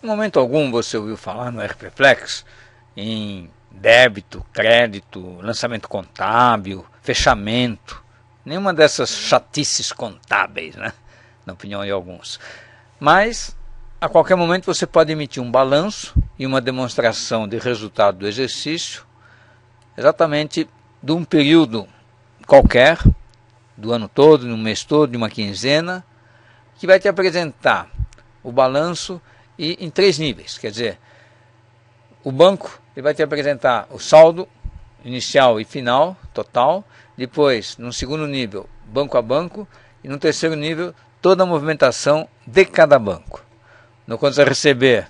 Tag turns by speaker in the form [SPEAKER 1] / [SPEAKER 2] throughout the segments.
[SPEAKER 1] Em momento algum você ouviu falar no RPFlex em débito, crédito, lançamento contábil, fechamento, nenhuma dessas chatices contábeis, né? Na opinião de alguns. Mas, a qualquer momento você pode emitir um balanço e uma demonstração de resultado do exercício, exatamente de um período qualquer, do ano todo, de um mês todo, de uma quinzena, que vai te apresentar o balanço e em 3 níveis. Quer dizer, o banco ele vai te apresentar o saldo inicial e final, total. Depois, no segundo nível, banco a banco. E no terceiro nível, toda a movimentação de cada banco. No quanto a receber,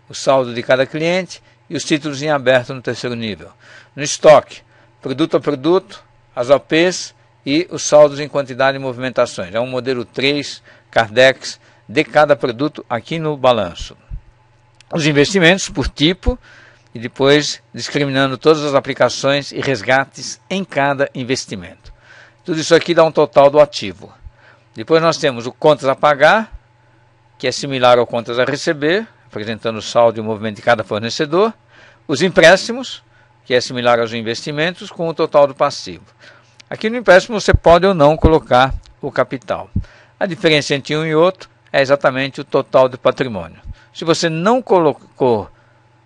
[SPEAKER 1] o saldo de cada cliente e os títulos em aberto no terceiro nível. No estoque, produto a produto, as OPs e os saldos em quantidade e movimentações. É um modelo 3, Cardex, de cada produto aqui no balanço. Os investimentos por tipo e depois discriminando todas as aplicações e resgates em cada investimento. Tudo isso aqui dá um total do ativo. Depois nós temos o contas a pagar, que é similar ao contas a receber, apresentando o saldo e o movimento de cada fornecedor. Os empréstimos, que é similar aos investimentos, com o total do passivo. Aqui no empréstimo você pode ou não colocar o capital. A diferença entre um e outro é exatamente o total do patrimônio. Se você não colocou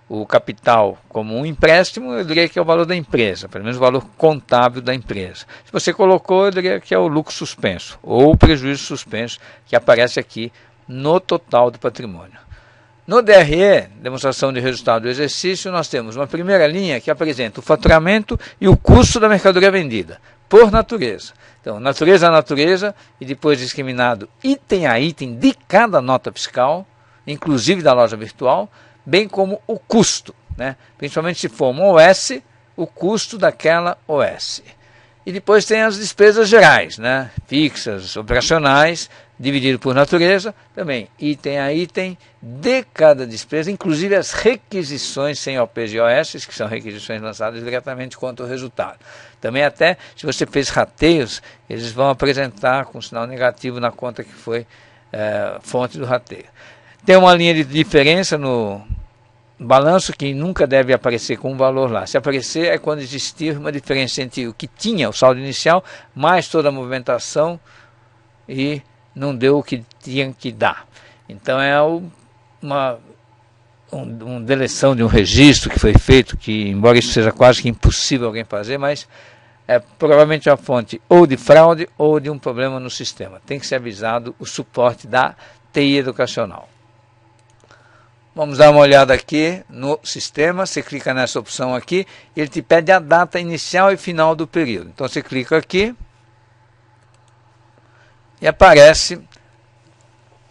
[SPEAKER 1] o capital como um empréstimo, eu diria que é o valor da empresa, pelo menos o valor contábil da empresa. Se você colocou, eu diria que é o lucro suspenso, ou o prejuízo suspenso, que aparece aqui no total do patrimônio. No DRE, demonstração de resultado do exercício, nós temos uma primeira linha que apresenta o faturamento e o custo da mercadoria vendida, por natureza. Então, natureza a natureza, e depois discriminado item a item de cada nota fiscal, inclusive da loja virtual, bem como o custo, né? Principalmente se for uma OS, o custo daquela OS. E depois tem as despesas gerais, né? Fixas, operacionais, dividido por natureza, também item a item de cada despesa, inclusive as requisições sem OPs e OS, que são requisições lançadas diretamente contra o resultado. Também até, se você fez rateios, eles vão apresentar com sinal negativo na conta que foi fonte do rateio. Tem uma linha de diferença no balanço que nunca deve aparecer com um valor lá. Se aparecer é quando existir uma diferença entre o que tinha o saldo inicial, mais toda a movimentação e não deu o que tinha que dar. Então é uma deleção de um registro que foi feito, que embora isso seja quase que impossível alguém fazer, mas é provavelmente uma fonte ou de fraude ou de um problema no sistema. Tem que ser avisado o suporte da TI educacional. Vamos dar uma olhada aqui no sistema. Você clica nessa opção aqui, ele te pede a data inicial e final do período. Então você clica aqui e aparece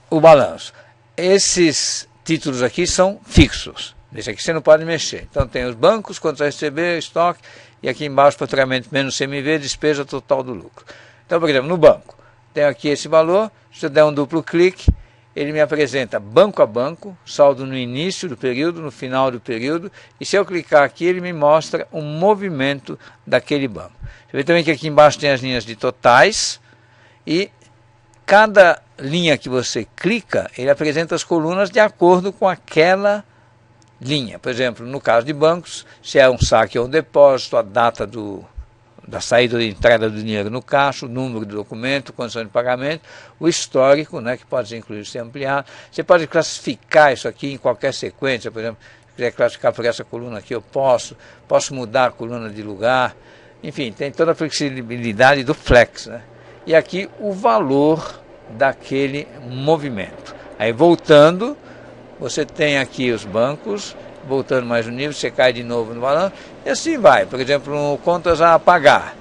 [SPEAKER 1] o balanço. Esses títulos aqui são fixos. Esse aqui você não pode mexer. Então tem os bancos, quanto a receber, estoque, e aqui embaixo faturamento menos CMV, despesa total do lucro. Então, por exemplo, no banco, tenho aqui esse valor. Se eu der um duplo clique, ele me apresenta banco a banco, saldo no início do período, no final do período, e se eu clicar aqui, ele me mostra o movimento daquele banco. Você vê também que aqui embaixo tem as linhas de totais, e cada linha que você clica, ele apresenta as colunas de acordo com aquela linha. Por exemplo, no caso de bancos, se é um saque ou um depósito, a data da saída ou entrada do dinheiro no caixa, o número do documento, condição de pagamento, o histórico, né, que pode ser inclusive ser ampliado. Você pode classificar isso aqui em qualquer sequência, por exemplo, se quiser classificar por essa coluna aqui, eu posso mudar a coluna de lugar, enfim, tem toda a flexibilidade do flex, né? E aqui o valor daquele movimento. Aí voltando, você tem aqui os bancos, voltando mais um nível, você cai de novo no balanço, e assim vai. Por exemplo, no contas a pagar,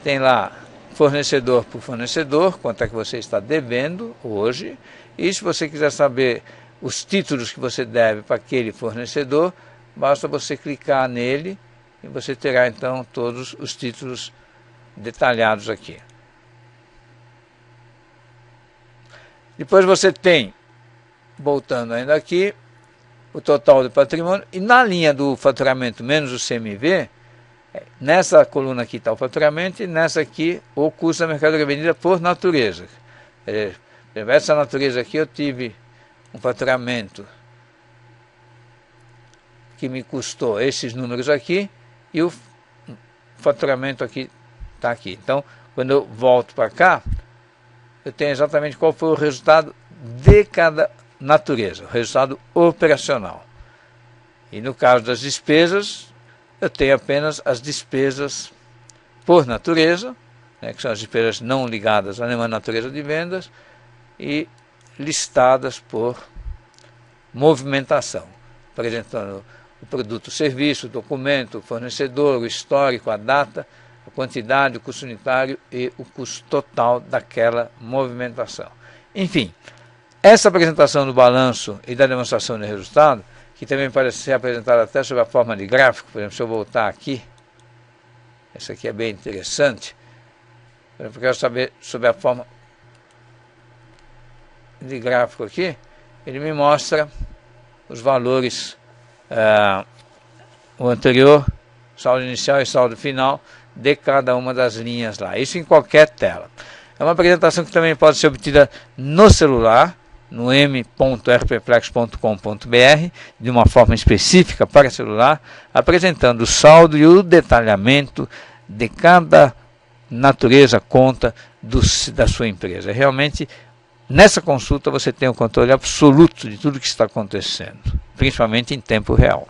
[SPEAKER 1] tem lá fornecedor por fornecedor, quanto é que você está devendo hoje, e se você quiser saber os títulos que você deve para aquele fornecedor, basta você clicar nele, e você terá então todos os títulos detalhados aqui. Depois você tem, voltando ainda aqui, o total do patrimônio, e na linha do faturamento menos o CMV, nessa coluna aqui está o faturamento, e nessa aqui o custo da mercadoria vendida por natureza. Essa natureza aqui eu tive um faturamento que me custou esses números aqui e o faturamento aqui está aqui. Então, quando eu volto para cá, eu tenho exatamente qual foi o resultado de cada natureza, o resultado operacional. E no caso das despesas, eu tenho apenas as despesas por natureza, né, que são as despesas não ligadas a nenhuma natureza de vendas, e listadas por movimentação, apresentando o produto, o serviço, o documento, o fornecedor, o histórico, a data, a quantidade, o custo unitário e o custo total daquela movimentação. Enfim, essa apresentação do balanço e da demonstração de resultado, que também pode ser apresentada até sob a forma de gráfico, por exemplo, se eu voltar aqui, essa aqui é bem interessante, eu quero saber sobre a forma de gráfico aqui, ele me mostra os valores, o anterior, saldo inicial e saldo final, de cada uma das linhas lá. Isso em qualquer tela. É uma apresentação que também pode ser obtida no celular, no m.rpplex.com.br, de uma forma específica para celular, apresentando o saldo e o detalhamento de cada natureza, conta da sua empresa. Realmente, nessa consulta você tem o controle absoluto de tudo que está acontecendo, principalmente em tempo real.